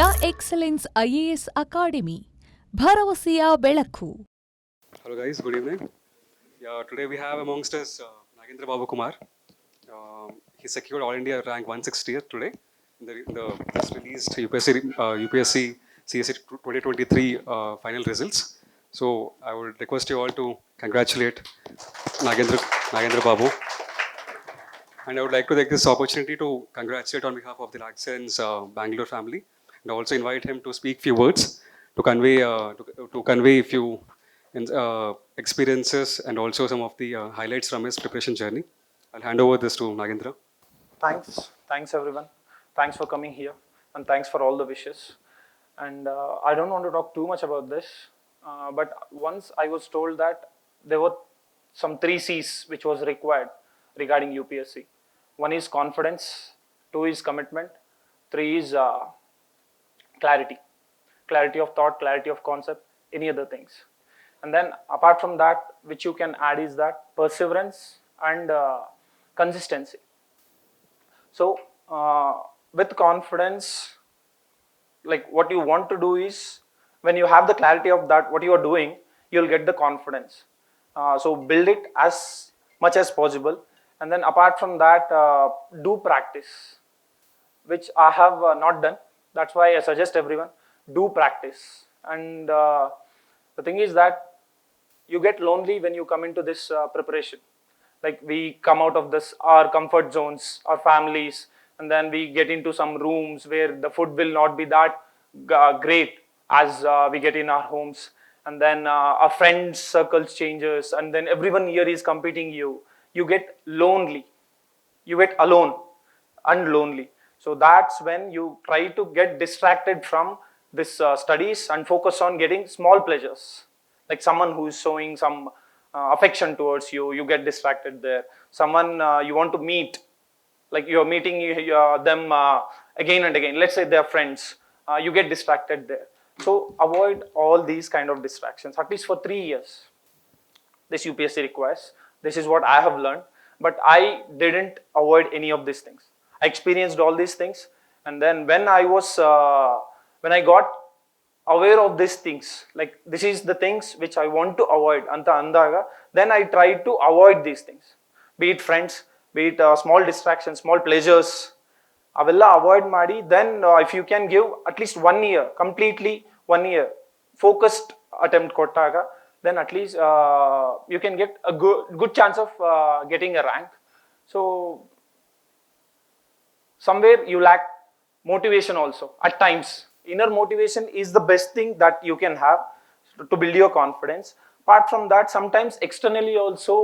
LaExcellence IAS Academy. ಭರವಸೆಯ ಬೆಳಕು. Hello guys, good evening. Today we have amongst us Nagendra Babu Kumar. He secured All India rank 160th today in the just released UPSC CSE 2023 final results. So I would request you all to congratulate Nagendra Babu. And I would like to take this opportunity to congratulate on behalf of the LaExcellence Bangalore family, and also invite him to speak few words to convey a few experiences and also some of the highlights from his preparation journey. I'll hand over this to Nagendra. Thanks everyone. Thanks for coming here, and thanks for all the wishes. And I don't want to talk too much about this, but once I was told that there were some 3 C's which was required regarding UPSC. 1 is confidence, 2 is commitment, 3 is clarity of thought, clarity of concept, any other things. And then apart from that, which you can add is that perseverance and consistency. So with confidence, like what you want to do is, when you have the clarity of that what you are doing, you'll get the confidence. So build it as much as possible. And then apart from that, do practice, which I have not done. That's why I suggest everyone, do practice. And the thing is that you get lonely when you come into this preparation. Like we come out of our comfort zones, our families, and then we get into some rooms where the food will not be that great as we get in our homes. And then our friends circles changes, and then everyone here is competing you. You get lonely. You get alone and lonely. So that's when you try to get distracted from this studies and focus on getting small pleasures. Like someone who is showing some affection towards you, you get distracted there. Someone you want to meet, like you're meeting them again and again. Let's say they're friends. You get distracted there. So avoid all these kind of distractions, at least for 3 years. This UPSC requires. This is what I have learned. But I didn't avoid any of these things. I experienced all these things. And then when I got aware of these things, like this is the things which I want to avoid anta andaga, then I tried to avoid these things. Be it friends, be it small distractions, small pleasures, avella avoid ಮಾಡಿ. Then if you can give at least 1 year, completely 1 year focused attempt kottaga, then at least you can get a good chance of getting a rank. So somewhere you lack motivation also at times. Inner motivation is the best thing that you can have to build your confidence. Apart from that, sometimes externally also,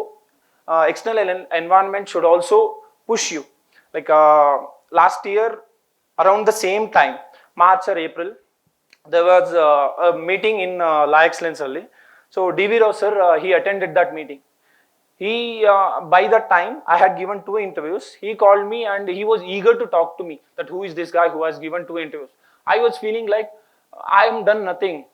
external environment should also push you. Like last year around the same time, March or April, there was a meeting in LaExcellence only. So DV Rao sir, he attended that meeting. He by that time I had given 2 interviews. He called me and he was eager to talk to me that who is this guy who has given 2 interviews. I was feeling like I have done nothing.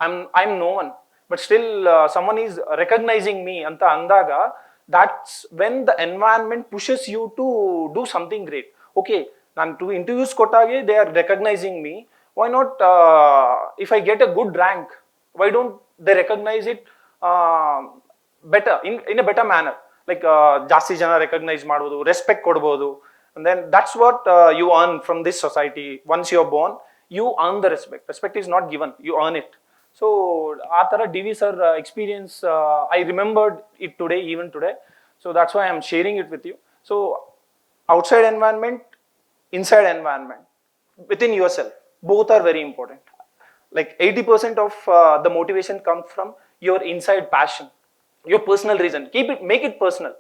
I'm no one. But still someone is recognizing me anta andaga, that's when the environment pushes you to do something great. Okay, nan 2 interviews kotage they are recognizing me. Why not if I get a good rank, why don't they recognize it better in a better manner? Like ಜಾಸ್ತಿ ಜನ recognize ಮಾಡ್ಬೋದು, respect ಕೊಡ್ಬೋದು. And then that's what you earn from this society. Once you're born, you earn the respect. Respect is not given, you earn it. So ಆ ಥರ DV sir experience, I remembered it today, even today. So that's why I'm sharing it with you. So outside environment, inside environment, within yourself, both are very important. Like 80% of the motivation comes from your inside passion, your personal reason. Make it personal.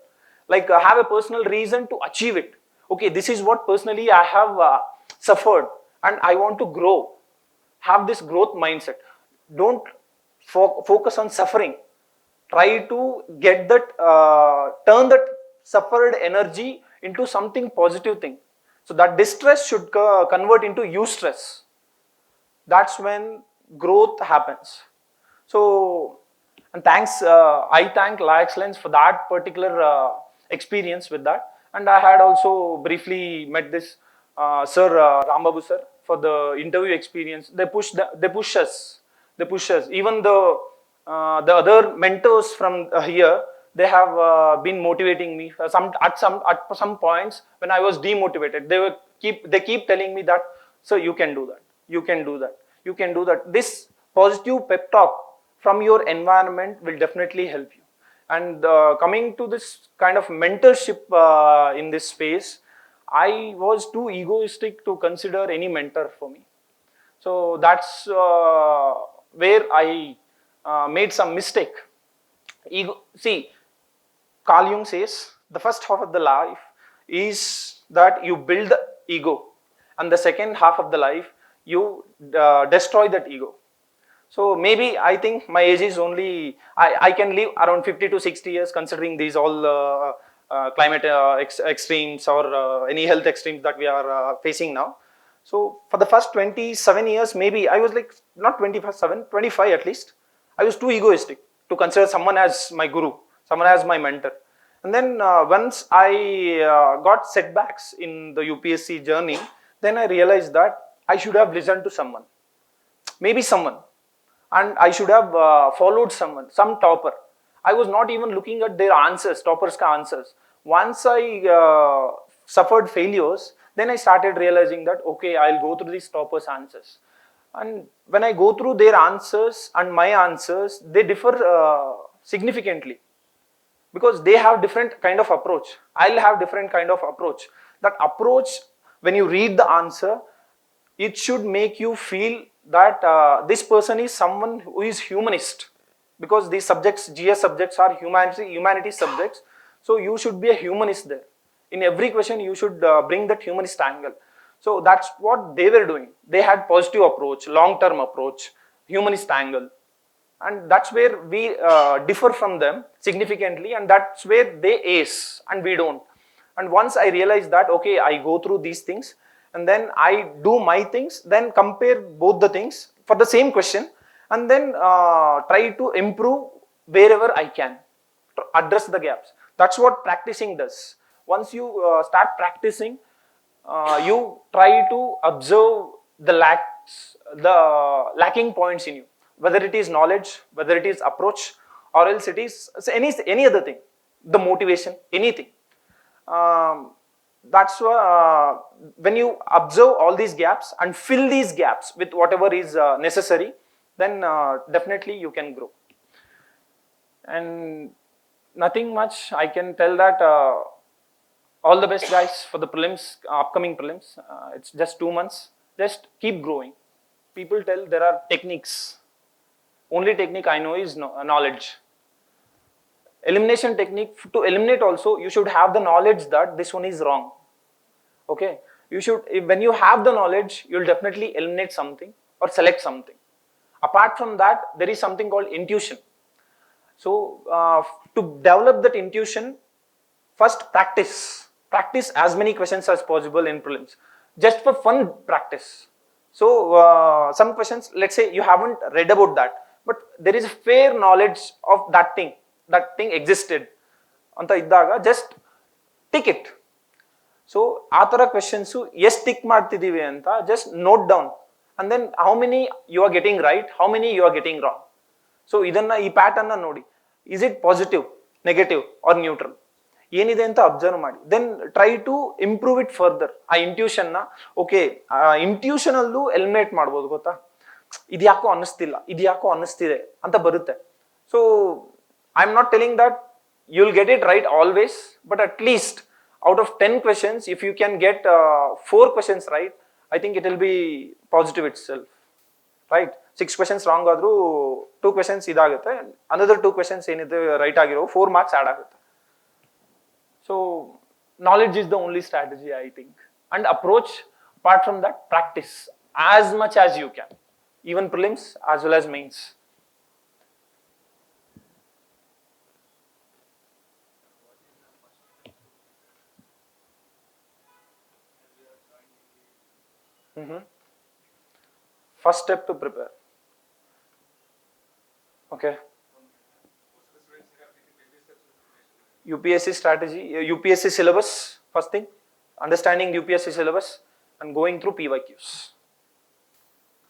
Like have a personal reason to achieve it. Okay, this is what personally I have suffered and I want to grow. Have this growth mindset. Don't focus on suffering. Try to get that, turn that suffered energy into something positive thing. So that distress should convert into eustress. That's when growth happens. So, and thanks, I thank LaExcellence for that particular experience with that. And I had also briefly met this Sir Rambabu sir for the interview experience. They push us. Even the other mentors from here, they have been motivating me. At some points when I was demotivated, they keep telling me that, so you can do that, you can do that, you can do that. This positive pep talk from your environment will definitely help you. And coming to this kind of mentorship in this space, I was too egoistic to consider any mentor for me. So that's where I made some mistake. See, Carl Jung says the first half of the life is that you build the ego, and the second half of the life you destroy that ego. So maybe I think my age is only, I can live around 50 to 60 years considering these all climate extremes or any health extremes that we are facing now. So for the first 27 years, maybe I was like, not 27, 25 at least. I was too egoistic to consider someone as my guru, someone as my mentor. And then once I got setbacks in the UPSC journey, then I realized that I should have listened to someone, maybe someone. And I should have followed someone, some topper. I was not even looking at their answers, toppers' answers. Once I suffered failures, then I started realizing that, okay, I'll go through these toppers' answers. And when I go through their answers and my answers, they differ significantly, because they have different kind of approach. I'll have different kind of approach. That approach, when you read the answer, it should make you feel that this person is someone who is humanist, because these subjects, GS subjects, are humanity subjects. So you should be a humanist there. In every question, you should bring that humanist angle. So that's what they were doing. They had positive approach, long-term approach, humanist angle. And that's where we differ from them significantly, and that's where they ace and we don't. And once I realized that, okay, I go through these things, and then I do my things, then compare both the things for the same question, and then try to improve wherever I can, to address the gaps. That's what practicing does. Once you start practicing, you try to observe the lacking points in you, whether it is knowledge, whether it is approach, or else it is any other thing, the motivation, anything. That's when you observe all these gaps and fill these gaps with whatever is necessary, then definitely you can grow. And nothing much I can tell that. All the best, guys, for the prelims, upcoming prelims. It's just 2 months. Just keep growing. People tell there are techniques. Only technique I know is knowledge. Elimination technique, to eliminate also, you should have the knowledge that this one is wrong. Okay, you should, when you have the knowledge, you'll definitely eliminate something or select something. Apart from that, there is something called intuition. So to develop that intuition, first practice as many questions as possible in prelims, just for fun practice. So some questions, let's say you haven't read about that, but there is a fair knowledge of that thing existed anta iddaga, just tick it. So ಆ ತರ questions ಎಷ್ಟು tick ಮಾಡ್ತಿದೀವಿ ಅಂತ just note down, and then how many you are getting right, how many you are getting wrong. So ಇದನ್ನ, ಈ pattern ನೋಡಿ, is it positive, negative or neutral, ಏನಿದೆ ಅಂತ ಅಬ್ಸರ್ವ್ ಮಾಡಿ, then try to improve it further. ಆ intuition ನ, okay, intuition ಅಲ್ಲೂ eliminate ಮಾಡ್ಬೋದು, ಗೊತ್ತಾ, ಇದ್ಯಾಕೋ ಅನ್ನಿಸ್ತಿಲ್ಲ, ಇದ್ಯಾಕೋ ಅನ್ನಿಸ್ತಿದೆ ಅಂತ ಬರುತ್ತೆ. So I am not telling that you will get it right always, but at least out of 10 questions, if you can get 4 questions right, I think it will be positive itself, right? 6 questions wrong ಆದ್ರೂ 2 questions ಇದಾಗುತ್ತೆ, another 2 questions ಏನಿದೆ right ಆಗಿರೋ 4 marks add ಆಗುತ್ತೆ. So knowledge is the only strategy, I think, and approach. Apart from that, practice as much as you can, even prelims as well as mains. First step to prepare. Okay. UPSC strategy, UPSC syllabus, first thing, understanding UPSC syllabus and going through PYQs.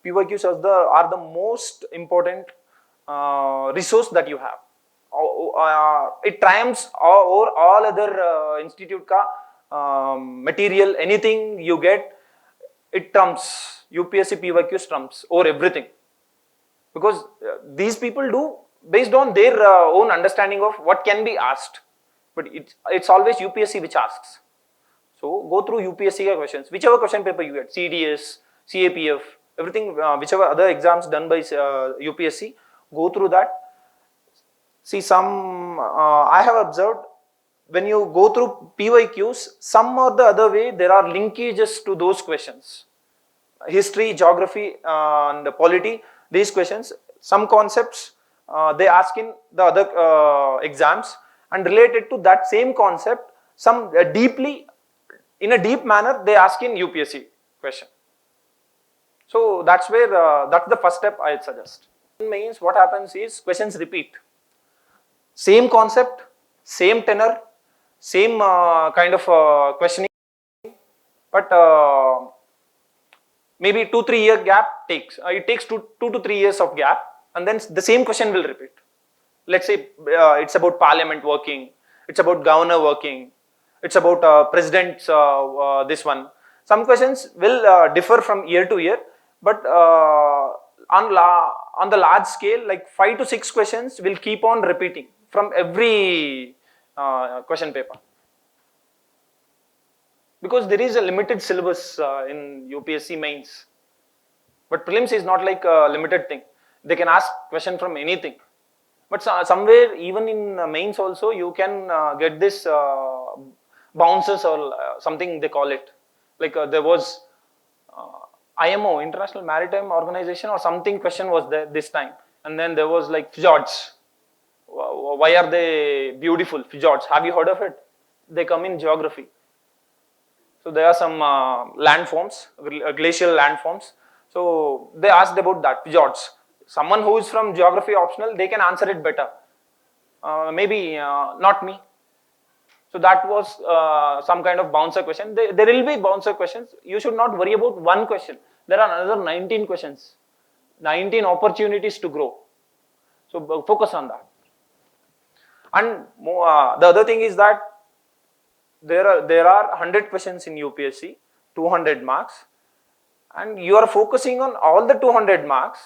PYQs are the most important resource that you have. It triumphs over all other institute ka material, anything you get, it trumps. UPSC PYQs trumps over everything, because these people do based on their own understanding of what can be asked, but it's always UPSC which asks. So go through UPSC questions, whichever question paper you get, CDS, CAPF, everything, whichever other exams done by UPSC, go through that. See, some I have observed, when you go through PYQs, some or the other way there are linkages to those questions. History, geography, and polity, these questions, some concepts they ask in the other exams, and related to that same concept, some deeply, in a deep manner, they ask in UPSC question. So that's where, that's the first step I suggest. Means what happens is questions repeat. Same concept, same tenor, same kind of questioning, but maybe 2-3 year gap takes. It takes 2 to 3 years of gap, and then the same question will repeat. Let's say it's about parliament working, it's about governor working, it's about president's this one. Some questions will differ from year to year, but on the large scale, like 5 to 6 questions will keep on repeating from every question paper, because there is a limited syllabus in UPSC mains. But prelims is not like a limited thing. They can ask question from anything. But somewhere, even in mains also, you can get this bounces or something they call it. Like there was IMO, International Maritime Organization, or something question was there this time. And then there was like fjords. Why are they beautiful? Fjords. Have you heard of it? They come in geography. So there are some landforms, glacial landforms. So they asked about that, fjords. Someone who is from geography optional, they can answer it better. Maybe not me. So that was some kind of bouncer question. There will be bouncer questions. You should not worry about one question. There are another 19 questions, 19 opportunities to grow. So focus on that. And the other thing is that there are 100 questions in UPSC, 200 marks, and you are focusing on all the 200 marks,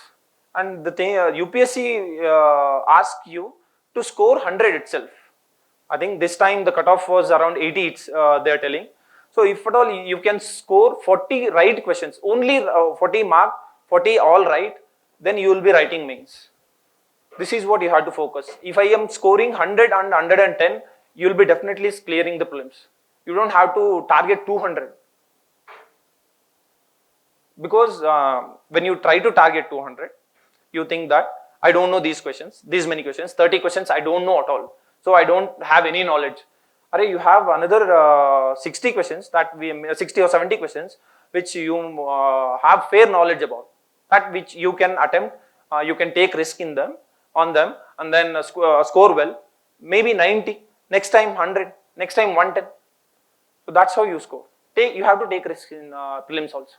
and the thing UPSC asks you to score 100 itself. I think this time the cutoff was around 80, they are telling. So if at all you can score 40 right questions, only 40 mark, 40 all right, then you will be writing mains. This is what you have to focus. If I am scoring 100 and 110, you will be definitely clearing the prelims. You don't have to target 200. Because when you try to target 200, you think that I don't know these questions, these many questions, 30 questions I don't know at all. So I don't have any knowledge. Array, you have another 60 questions, 60 or 70 questions, which you have fair knowledge about, that which you can attempt, you can take risk in them, on them, and then score well, maybe 90, next time 100, next time 110. So that's how you score. You have to take risk in prelims also.